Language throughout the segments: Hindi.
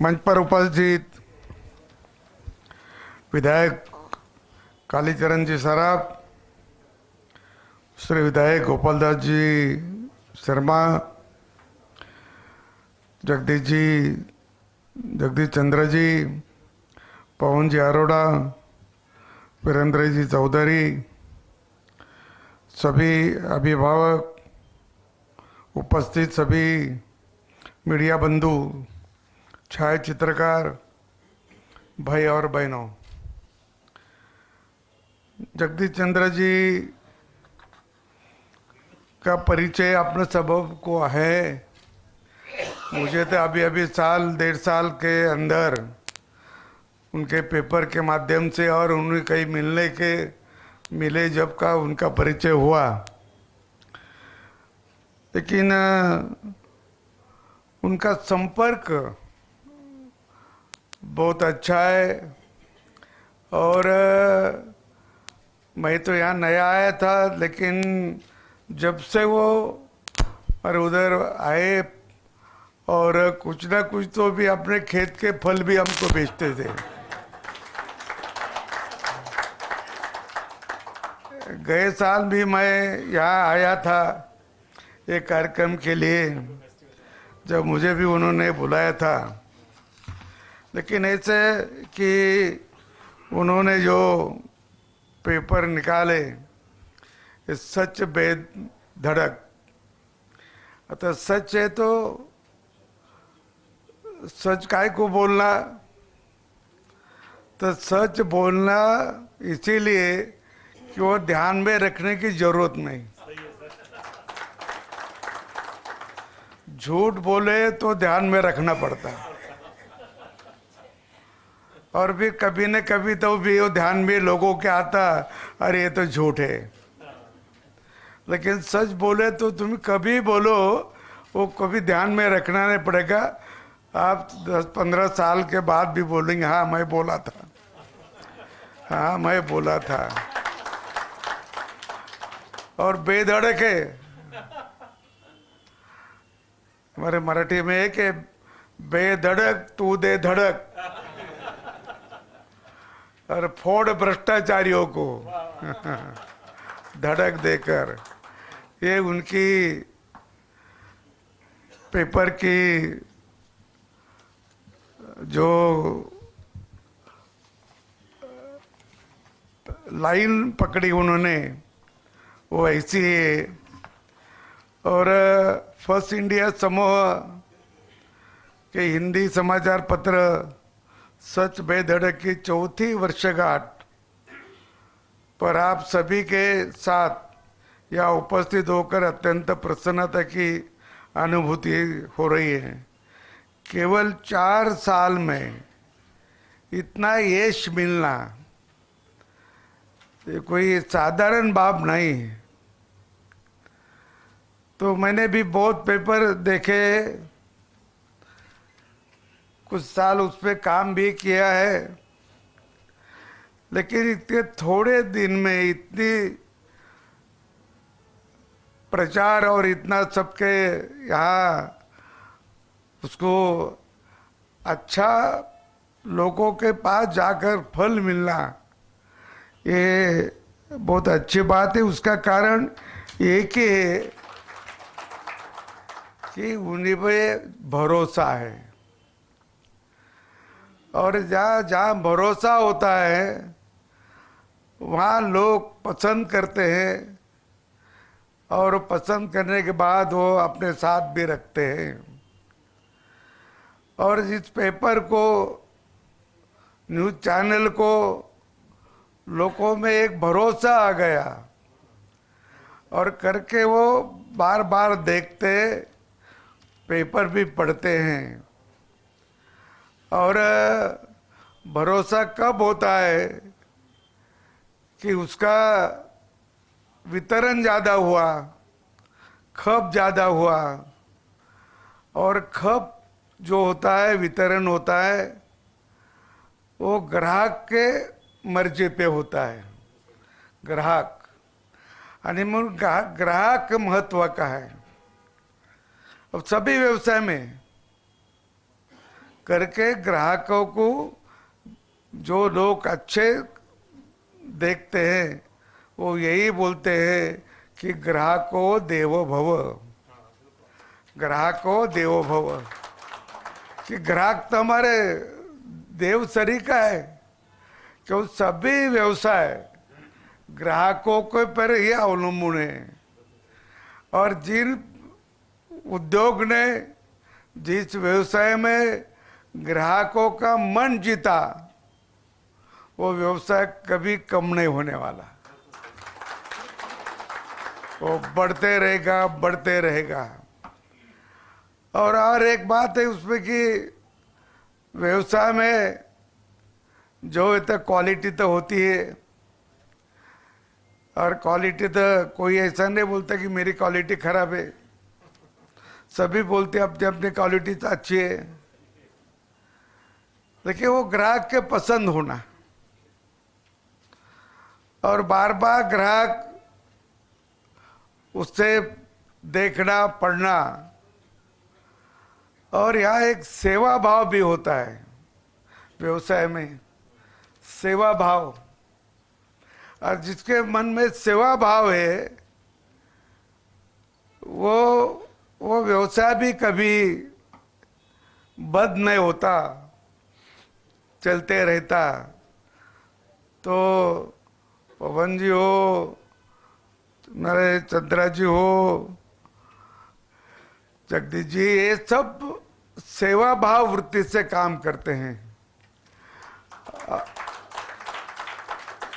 मंच पर उपस्थित विधायक कालीचरण जी सराफ, श्री विधायक गोपालदास जी शर्मा, जगदीश चंद्र जी, पवन जी अरोड़ा, वीरेंद्र जी चौधरी, सभी अभिभावक, उपस्थित सभी मीडिया बंधु, छायाचित्रकार भाई और बहनों, जगदीश चंद्र जी का परिचय अपने सबको है। मुझे तो अभी अभी साल डेढ़ साल के अंदर उनके पेपर के माध्यम से और उन्हें कहीं मिले जब का उनका परिचय हुआ, लेकिन उनका संपर्क बहुत अच्छा है। और मैं तो यहाँ नया आया था, लेकिन जब से वो और उधर आए और कुछ ना कुछ तो भी अपने खेत के फल भी हमको बेचते थे। गए साल भी मैं यहाँ आया था एक कार्यक्रम के लिए, जब मुझे भी उन्होंने बुलाया था, लेकिन ऐसे कि उन्होंने जो पेपर निकाले सच बेधड़क, अतः सच है तो सच काय को बोलना, तो सच बोलना इसीलिए कि वो ध्यान में रखने की जरूरत नहीं। झूठ बोले तो ध्यान में रखना पड़ता है, और फिर कभी न कभी तो भी वो ध्यान में लोगों के आता, अरे ये तो झूठ है। लेकिन सच बोले तो तुम कभी बोलो, वो कभी ध्यान में रखना नहीं पड़ेगा। आप 10-15 साल के बाद भी बोलेंगे, हाँ मैं बोला था, हाँ मैं बोला था। और बेधड़क है, हमारे मराठी में है कि बेधड़क तू दे धड़क और फोड़ भ्रष्टाचारियों को धड़क देकर। ये उनकी पेपर की जो लाइन पकड़ी उन्होंने वो ऐसी है। और फर्स्ट इंडिया समूह के हिंदी समाचार पत्र सच बेधड़क की 4थी वर्षगांठ पर आप सभी के साथ यहाँ उपस्थित होकर अत्यंत प्रसन्नता की अनुभूति हो रही है। केवल 4 साल में इतना यश मिलना ये कोई साधारण बात नहीं है। तो मैंने भी बहुत पेपर देखे, कुछ साल उस पर काम भी किया है, लेकिन इतने थोड़े दिन में इतनी प्रचार और इतना सबके यहाँ उसको अच्छा लोगों के पास जाकर फल मिलना, ये बहुत अच्छी बात है। उसका कारण एक ही है कि उन्हीं पे भरोसा है, और जहाँ जहाँ भरोसा होता है वहाँ लोग पसंद करते हैं, और पसंद करने के बाद वो अपने साथ भी रखते हैं। और इस पेपर को, न्यूज़ चैनल को लोगों में एक भरोसा आ गया, और करके वो बार बार देखते, पेपर भी पढ़ते हैं। और भरोसा कब होता है कि उसका वितरण ज़्यादा हुआ, खप ज़्यादा हुआ, और खप जो होता है, वितरण होता है, वो ग्राहक के मर्जी पे होता है। ग्राहक आणि मग ग्राहक महत्व का है। अब सभी व्यवसाय में करके ग्राहकों को जो लोग अच्छे देखते हैं वो यही बोलते हैं कि ग्राहको देवो भव, ग्राहको देवो भव, कि ग्राहक तो हमारे देव सरीका है। क्यों सभी व्यवसाय ग्राहकों के पर ही अवलंबन है। और जिन उद्योग ने जिस व्यवसाय में ग्राहकों का मन जीता वो व्यवसाय कभी कम नहीं होने वाला, वो बढ़ते रहेगा बढ़ते रहेगा। और एक बात है उसमें कि व्यवसाय में जो इतना क्वालिटी तो होती है, और क्वालिटी तो कोई ऐसा नहीं बोलता कि मेरी क्वालिटी खराब है, सभी बोलते हैं अपनी अपनी क्वालिटी तो अच्छी है। लेकिन वो ग्राहक के पसंद होना और बार बार ग्राहक उससे देखना पढ़ना, और यहाँ एक सेवा भाव भी होता है व्यवसाय में, सेवा भाव। और जिसके मन में सेवा भाव है वो व्यवसाय भी कभी बंद नहीं होता, चलते रहता। तो पवन जी हो, नरेश चंद्रा जी हो, जगदीश जी, ये सब सेवा भाव वृत्ति से काम करते हैं।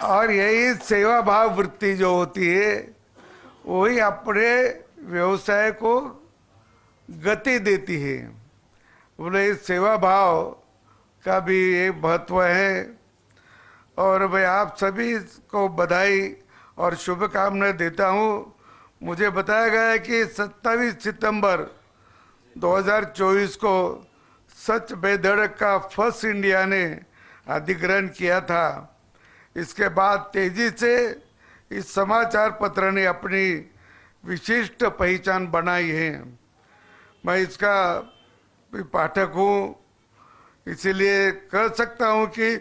और यही सेवा भाव वृत्ति जो होती है वही अपने व्यवसाय को गति देती है। बोले इस सेवा भाव का भी एक महत्व है। और मैं आप सभी को बधाई और शुभकामनाएं देता हूं। मुझे बताया गया है कि 27 सितंबर 2024 को सच बेधड़क का फर्स्ट इंडिया ने अधिग्रहण किया था। इसके बाद तेजी से इस समाचार पत्र ने अपनी विशिष्ट पहचान बनाई है। मैं इसका भी पाठक हूँ, इसीलिए कह सकता हूँ कि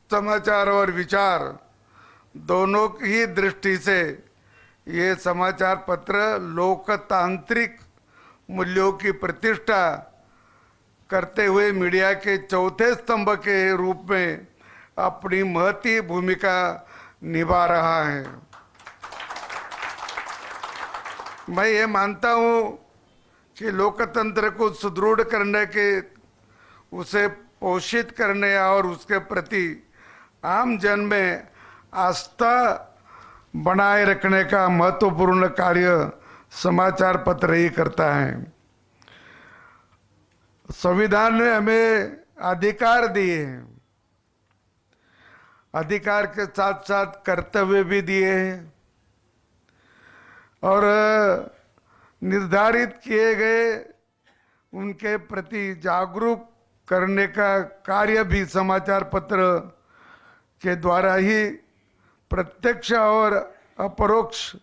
समाचार और विचार दोनों ही दृष्टि से ये समाचार पत्र लोकतांत्रिक मूल्यों की प्रतिष्ठा करते हुए मीडिया के चौथे स्तंभ के रूप में अपनी महती भूमिका निभा रहा है। मैं ये मानता हूँ कि लोकतंत्र को सुदृढ़ करने के, उसे पोषित करने और उसके प्रति आम जन में आस्था बनाए रखने का महत्वपूर्ण कार्य समाचार पत्र ही करता है। संविधान ने हमें अधिकार दिए हैं, अधिकार के साथ साथ कर्तव्य भी दिए हैं, और निर्धारित किए गए उनके प्रति जागरूक करने का कार्य भी समाचार पत्र के द्वारा ही प्रत्यक्ष और अपरोक्ष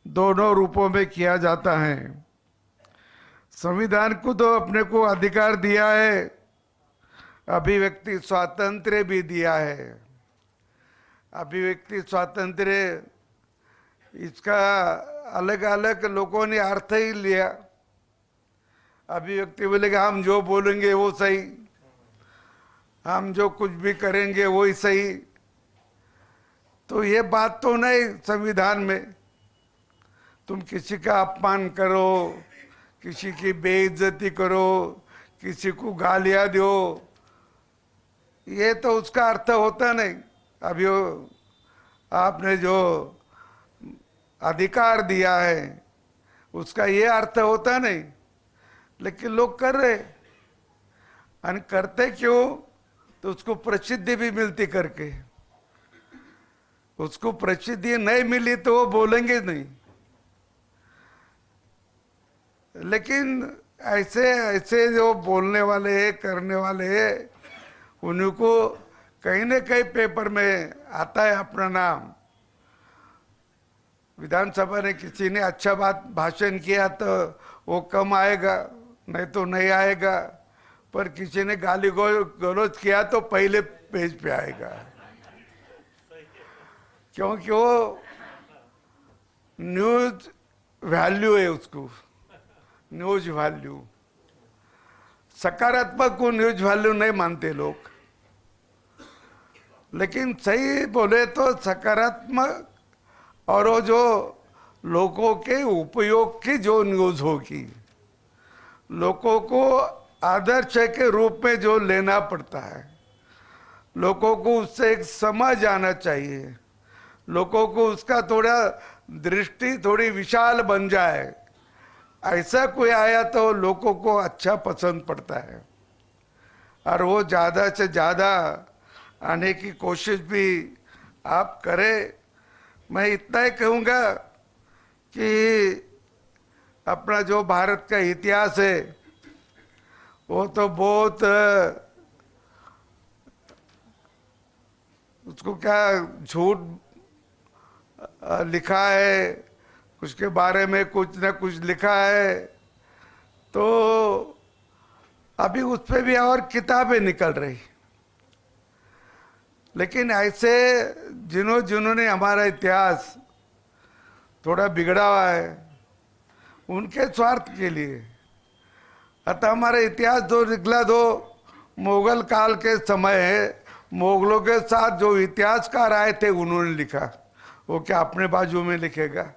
दोनों रूपों में किया जाता है। संविधान को तो अपने को अधिकार दिया है, अभिव्यक्ति स्वातंत्र्य भी दिया है। अभिव्यक्ति स्वातंत्र्य इसका अलग अलग लोगों ने अर्थ ही लिया। अभिव्यक्ति बोलेंगे हम जो बोलेंगे वो सही, हम जो कुछ भी करेंगे वो ही सही। तो ये बात तो नहीं संविधान में। तुम किसी का अपमान करो, किसी की बेइज्जती करो, किसी को गालियां दो, ये तो उसका अर्थ होता नहीं। अभी आपने जो अधिकार दिया है उसका ये अर्थ होता नहीं, लेकिन लोग कर रहे। और करते क्यों? तो उसको प्रसिद्धि भी मिलती करके। उसको प्रसिद्धि नहीं मिली तो वो बोलेंगे नहीं। लेकिन ऐसे ऐसे जो बोलने वाले हैं, करने वाले हैं, उनको कहीं न कहीं पेपर में आता है अपना नाम। विधानसभा ने किसी ने अच्छा बात भाषण किया तो वो कम आएगा, नहीं तो नहीं आएगा। पर किसी ने गाली गलौज किया तो पहले पेज पे आएगा, क्योंकि वो न्यूज वैल्यू है उसको, न्यूज वैल्यू। सकारात्मक को न्यूज वैल्यू नहीं मानते लोग, लेकिन सही बोले तो सकारात्मक और वो जो लोगों के उपयोग की जो न्यूज होगी, लोगों को आदर्श के रूप में जो लेना पड़ता है, लोगों को उससे एक समझ आना चाहिए, लोगों को उसका थोड़ा दृष्टि थोड़ी विशाल बन जाए, ऐसा कोई आया तो लोगों को अच्छा पसंद पड़ता है। और वो ज़्यादा से ज़्यादा आने की कोशिश भी आप करें। मैं इतना ही कहूँगा कि अपना जो भारत का इतिहास है वो तो बहुत, उसको क्या झूठ लिखा है, उसके बारे में कुछ न कुछ लिखा है, तो अभी उस पर भी और किताबें निकल रही। लेकिन ऐसे जिन्होंने हमारा इतिहास थोड़ा बिगड़ा हुआ है, उनके स्वार्थ के लिए, अतः हमारा इतिहास जो निकला दो मुगल काल के समय है, मुगलों के साथ जो इतिहासकार आए थे उन्होंने लिखा, वो क्या अपने बाजू में लिखेगा?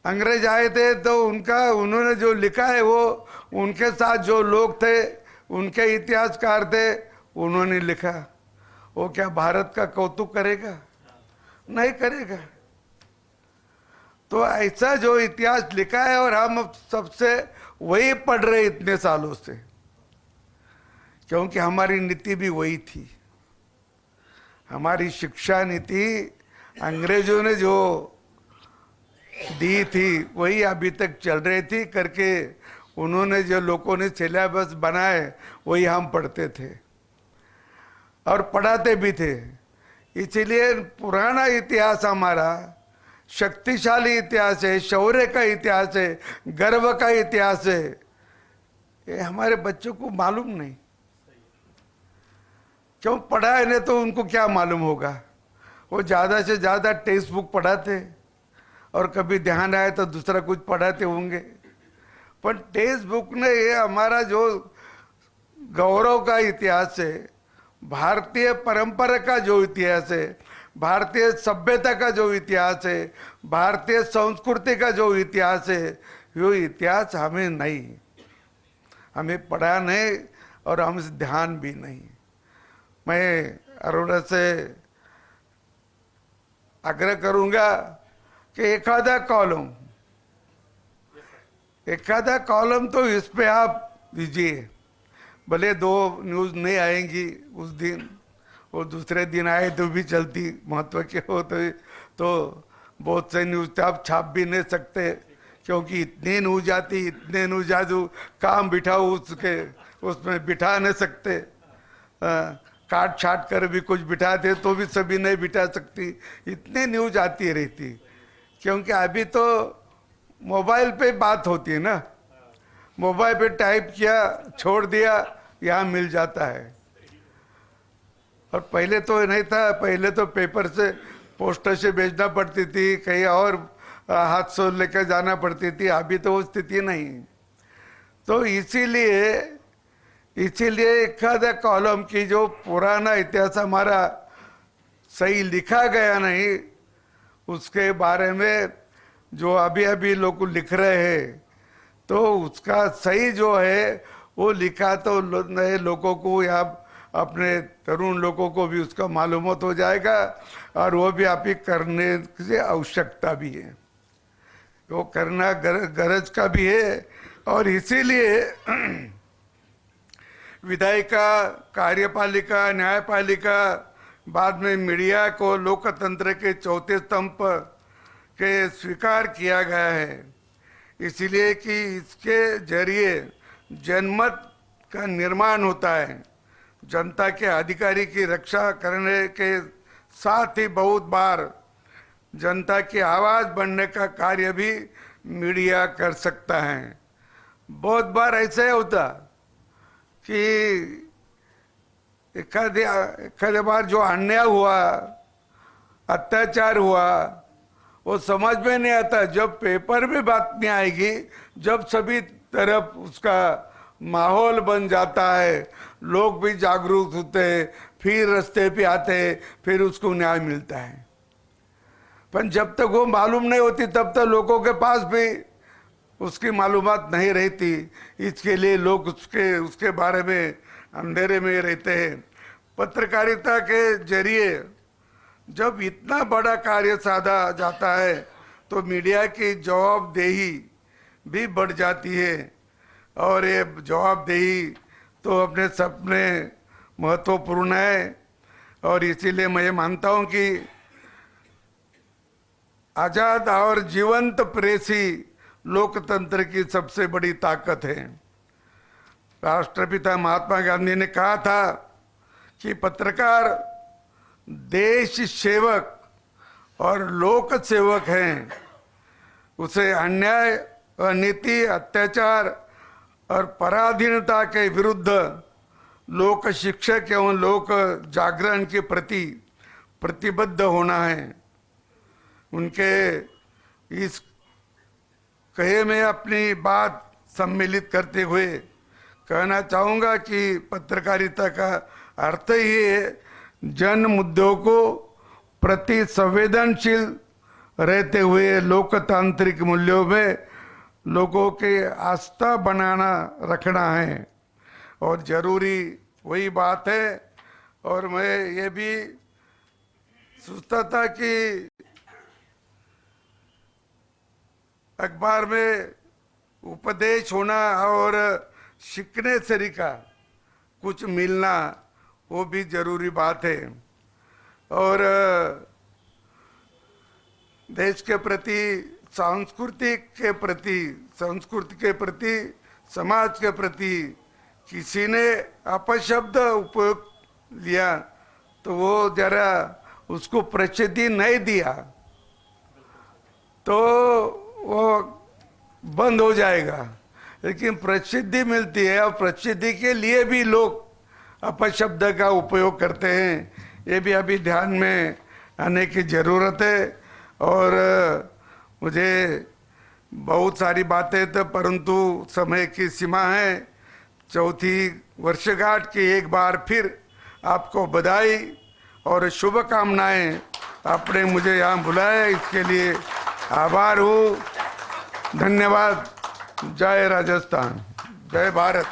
अंग्रेज आए थे तो उन्होंने जो लिखा है वो उनके साथ जो लोग थे, उनके इतिहासकार थे, उन्होंने लिखा। वो क्या भारत का कौतुक करेगा? नहीं करेगा। तो ऐसा जो इतिहास लिखा है और हम सबसे वही पढ़ रहे इतने सालों से, क्योंकि हमारी नीति भी वही थी। हमारी शिक्षा नीति अंग्रेजों ने जो दी थी वही अभी तक चल रही थी करके, उन्होंने जो लोगों ने सिलेबस बनाए वही हम पढ़ते थे और पढ़ाते भी थे। इसीलिए पुराना इतिहास हमारा शक्तिशाली इतिहास है, शौर्य का इतिहास है, गर्व का इतिहास है, ये हमारे बच्चों को मालूम नहीं। क्यों पढ़ाए नहीं तो उनको क्या मालूम होगा? वो ज़्यादा से ज़्यादा टेक्स्ट बुक पढ़ाते और कभी ध्यान आए तो दूसरा कुछ पढ़ाते होंगे, पर टेक्स्ट बुक ने ये हमारा जो गौरव का इतिहास है, भारतीय परंपरा का जो इतिहास है, भारतीय सभ्यता का जो इतिहास है, भारतीय संस्कृति का जो इतिहास है, वो इतिहास हमें नहीं, हमें पढ़ा नहीं और हमसे ध्यान भी नहीं। मैं अरोड़ा से आग्रह करूंगा कि एखादा कॉलम तो इस पे आप दीजिए, भले 2 न्यूज़ नहीं आएंगी उस दिन, वो दूसरे दिन आए तो भी चलती, महत्व के हो तो बहुत से न्यूज़ तो आप छाप भी नहीं सकते, क्योंकि इतने न्यूज़ आती, इतने न्यूज़ आजू काम बिठाओ उसमें बिठा नहीं सकते, काट छाट कर भी कुछ बिठाते तो भी सभी नहीं बिठा सकती, इतने न्यूज़ आती रहती। क्योंकि अभी तो मोबाइल पे बात होती है ना, मोबाइल पे टाइप किया, छोड़ दिया, यहाँ मिल जाता है। और पहले तो नहीं था, पहले तो पेपर से, पोस्टर से भेजना पड़ती थी, कहीं और हाथ से लेकर जाना पड़ती थी, अभी तो वो स्थिति नहीं। तो इसीलिए एखादा कॉलम की जो पुराना इतिहास हमारा सही लिखा गया नहीं, उसके बारे में जो अभी अभी लोग लिख रहे हैं, तो उसका सही जो है वो लिखा तो नए लोगों को या अपने तरुण लोगों को भी उसका मालूमात हो जाएगा, और वो भी आप ही करने की आवश्यकता भी है, वो करना गरज का भी है। और इसीलिए विधायिका, कार्यपालिका, न्यायपालिका, बाद में मीडिया को लोकतंत्र के चौथे स्तंभ के स्वीकार किया गया है, इसलिए कि इसके जरिए जनमत का निर्माण होता है, जनता के अधिकारी की रक्षा करने के साथ ही बहुत बार जनता की आवाज़ बनने का कार्य भी मीडिया कर सकता है। बहुत बार ऐसा ही होता कि एखाद्या बार जो अन्याय हुआ, अत्याचार हुआ, वो समझ में नहीं आता। जब पेपर में बात नहीं आएगी, जब सभी तरफ उसका माहौल बन जाता है, लोग भी जागरूक होते हैं, फिर रास्ते पे आते हैं, फिर उसको न्याय मिलता है। पर जब तक वो मालूम नहीं होती तब तक लोगों के पास भी उसकी मालूमात नहीं रहती। इसके लिए लोग उसके बारे में अंधेरे में रहते हैं। पत्रकारिता के जरिए जब इतना बड़ा कार्य साधा जाता है तो मीडिया की जवाबदेही भी बढ़ जाती है, और ये जवाबदेही तो अपने सपने महत्वपूर्ण है। और इसीलिए मैं ये मानता हूँ कि आजाद और जीवंत प्रेस ही लोकतंत्र की सबसे बड़ी ताकत है। राष्ट्रपिता महात्मा गांधी ने कहा था कि पत्रकार देश सेवक और लोक सेवक हैं। उसे अन्याय, अनीति, अत्याचार और पराधीनता के विरुद्ध लोक शिक्षक एवं लोक जागरण के प्रति प्रतिबद्ध होना है। उनके इस कहे में अपनी बात सम्मिलित करते हुए कहना चाहूँगा कि पत्रकारिता का अर्थ ही है जन मुद्दों को प्रति संवेदनशील रहते हुए लोकतांत्रिक मूल्यों में लोगों के आस्था बनाना रखना है। और जरूरी वही बात है। और मैं ये भी सोचता था कि अखबार में उपदेश होना और सीखने तरीका कुछ मिलना वो भी जरूरी बात है। और देश के प्रति, संस्कृति के प्रति, समाज के प्रति किसी ने अपशब्द उपयोग लिया तो वो जरा उसको प्रसिद्धि नहीं दिया तो वो बंद हो जाएगा। लेकिन प्रसिद्धि मिलती है और प्रसिद्धि के लिए भी लोग अपशब्द का उपयोग करते हैं। ये भी अभी ध्यान में आने की ज़रूरत है। और मुझे बहुत सारी बातें तो, परंतु समय की सीमा है। चौथी वर्षगांठ की एक बार फिर आपको बधाई और शुभकामनाएं। आपने मुझे यहाँ बुलाया, इसके लिए आभार हूँ। धन्यवाद। जय राजस्थान, जय भारत।